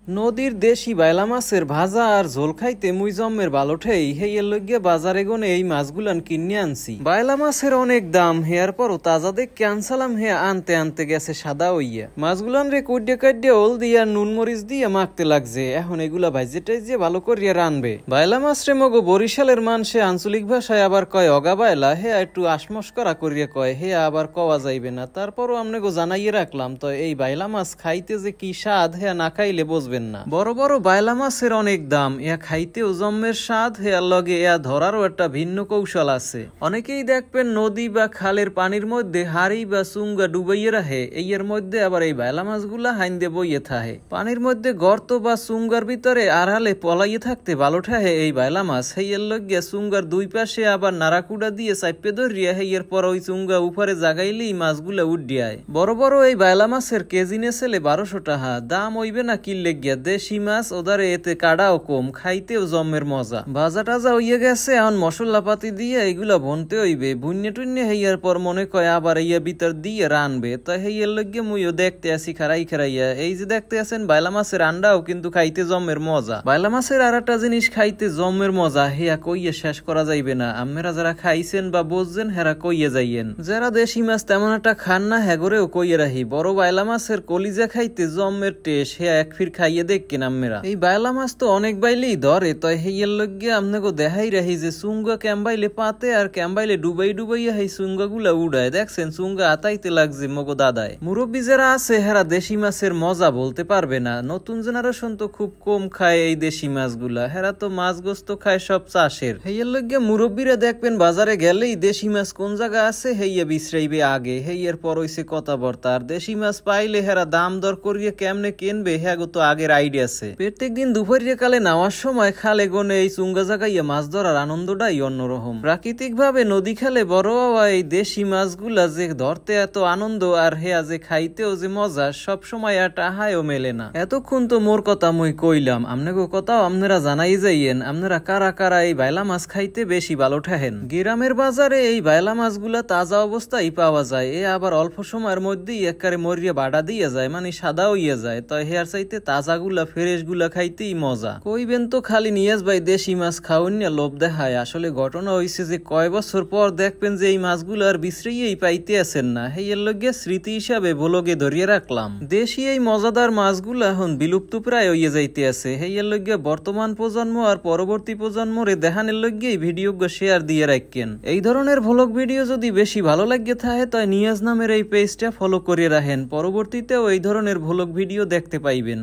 নদীর দেশি বাইলা মাছের ভাজা আর ঝোল খাইতে মুই জম্মের বালোঠেই হেয়ের লইগে বাজারে গনে এই মাছগুলান কিনে আনছি। বাইলা মাছের অনেক দাম, হেয়ার পরও তাজা দেখে আনসালাম, হে আনতে আনতে গেছে সাদা হইয়া। মাছগুলান রে কইডে কাইডে ওল দিয়া নুন মরিচ দিয়া মাখতে লাগছে, এখন এগুলা ভাইজে টাইজে ভালো করিয়া রানবে। বাইলা মাছ রে মগো বরিশালের মানুষে আঞ্চলিক ভাষায় আবার কয় অগা বাইলা, হে একটু আসমস্করা করিয়া কয়, হে আবার কওয়া যাইবে না। তারপরও আমনেগো জানাইয়ে রাখলাম, তো এই বাইলা মাছ খাইতে যে কি স্বাদ, হে না খাইলে বুঝবে না। বড় বড় বাইলা মাছের অনেক দাম, ইয়া খাইতেও জম্মের স্বাদ, হেয়ার লগে ইয়া ধরারও একটা ভিন্ন কৌশল আছে। অনেকেই দেখবেন নদী বা খালের পানির মধ্যে হাড়ি বা চুঙ্গা ডুবাইয়ে রাখে, এর মধ্যে আবার এই বাইলা মাছগুলা হাইন্দে বইয়ে থাকে। পানির মধ্যে গর্ত বা চুঙ্গার ভিতরে আড়ালে পলাইয়ে থাকতে ভালো ঠাহে এই বাইলা মাছ, হেয়ের লগে চুঙ্গার দুই পাশে আবার নারাকুড়া দিয়ে চাইপে ধরিয়া, হেয়ের পর ওই চুঙ্গা উপরে জাগাইলেই মাছগুলা উডিয়ায়। বড় বড় এই বাইলা মাছের কেজি নেছেলে 1200 টাকা, দাম হইবে না কিনলে গিয়া। দেশি মাছ ওদারে এতে কাড়াও কম, খাইতেও জম্মের মজা। ভাজা টাজা হইয়া গেছে, এখন মশলা পাতি দিয়ে এগুলা ভনতে হইবে। ভুন্নে টুন্নে হইয়ার পর মনে কয় আবার ইয়া ভিতর দিয়ে রানবে, তা হেইয়ার লগে মুইও দেখতে আসি খারাই খারাইয়া। এই যে দেখতে আছেন বাইলা মাছের আন্ডাও কিন্তু খাইতে জম্মের মজা। বাইলা মাছের আর একটা জিনিস খাইতে জম্মের মজা, হেয়া কইয়ে শেষ করা যাইবে না। আপনারা যারা খাইছেন বা বুঝছেন হেরা কইয়ে যাইয়েন, যারা দেশি মাছ তেমন একটা খান না হেগরেও কইয়ে রাহি। বড় বাইলা মাছের কলিজা খাইতে জম্মের টেস্ট, হেয়া এক ফির খাইয়ে দেখেন আপনারা। এই বাইলা মাছ তো অনেক বাইলেই ধরে, তাই হেইয়ার লগে আপনাকে দেখাই রাহি যে চুঙ্গা ক্যাম্বাইলে পাতে আর ক্যাম্বাইলে ডুবাই ডুবাইয়া এই চুঙ্গা গুলা উড়ায়। দেখছেন চুঙ্গা আতাইতে লাগছে মগো দাদায়। মুরব্বী যারা আছে হেরা দেশি মাছের মজা বলতে পারবে না। নতুন জেনারেশন তো খুব কম খায় এই দেশি মাছগুলা, হেরা তো মাছ গোস্ত খায় সব চাষের। হেইয়ার লগে মুরব্বীরা দেখবেন বাজারে গেলেই দেশি মাছ কোন জায়গা আছে হেইয়া বিশ্রাইবে আগে, হেইয়ার পর হইছে কথাবার্তা। আর দেশি মাছ পাইলে হেরা দাম দর করিয়ে কেমনে কিনবে হ্যাগো তো আগের আইডিয়া আছে। প্রত্যেক দিন দুপুরে কালে নামার সময় খালে গনে এই চুঙ্গা জাগাইয়া মাছ ধরার আনন্দটাই অন্যরকম। প্রাকৃতিক ভাবে নদী খালে বড় হওয়া এই দেশি মাছগুলা যে ধরতে এত আনন্দ, আর হেয়া যে খাইতেও যে মজা, সব সময় আর টাহায়ও মেলে না। এতক্ষণ তো মোর কথা মুই কইলাম, আপনাকে কথাও আপনারা জানাই যাইয়েন, আপনারা কারা কারা এই বাইলা মাছ খাইতে বেশি ভালো ঠাহেন। গ্রামের বাজারে এই বাইলা মাছগুলা তাজা অবস্থায় পাওয়া যায়, এ আবার অল্প সময়ের মধ্যেই একবারে মরিয়া বাড়া দিয়ে যায়, মানে সাদা হইয়া যায়। তাই হেয়ার চাইতে তাজা গুলা ফ্রেশ গুলা খাইতেই মজা। কইবেন তো খালি নিয়াজ ভাই দেশি মাছ খাওয়ান না লোভ দেখায়, আসলে ঘটনা হইছে যে কয় বছর পর দেখবেন যে এই মাছগুলো আর বিশ্রাইয়েই পাইতে আছেন না। হেইয়ের লগে স্মৃতি হিসাবে ভোলগে ধরিয়ে রাখলাম। দেশি এই মজাদার মাছগুলা এখন বিলুপ্ত প্রায় হইয়া যাইতে আছে। হেইয়ের লগে বর্তমান প্রজন্ম আর পরবর্তী প্রজন্মরে দেখানের লগে ভিডিও শেয়ার দিয়ে রাখেন। এই ধরনের ভ্লগ ভিডিও যদি বেশি ভালো লাগে থাকে তাই নিয়াজ নামের এই পেজটা ফলো করে রাখেন, পরবর্তীতেও এই ধরনের ভ্লগ ভিডিও দেখতে পাইবেন।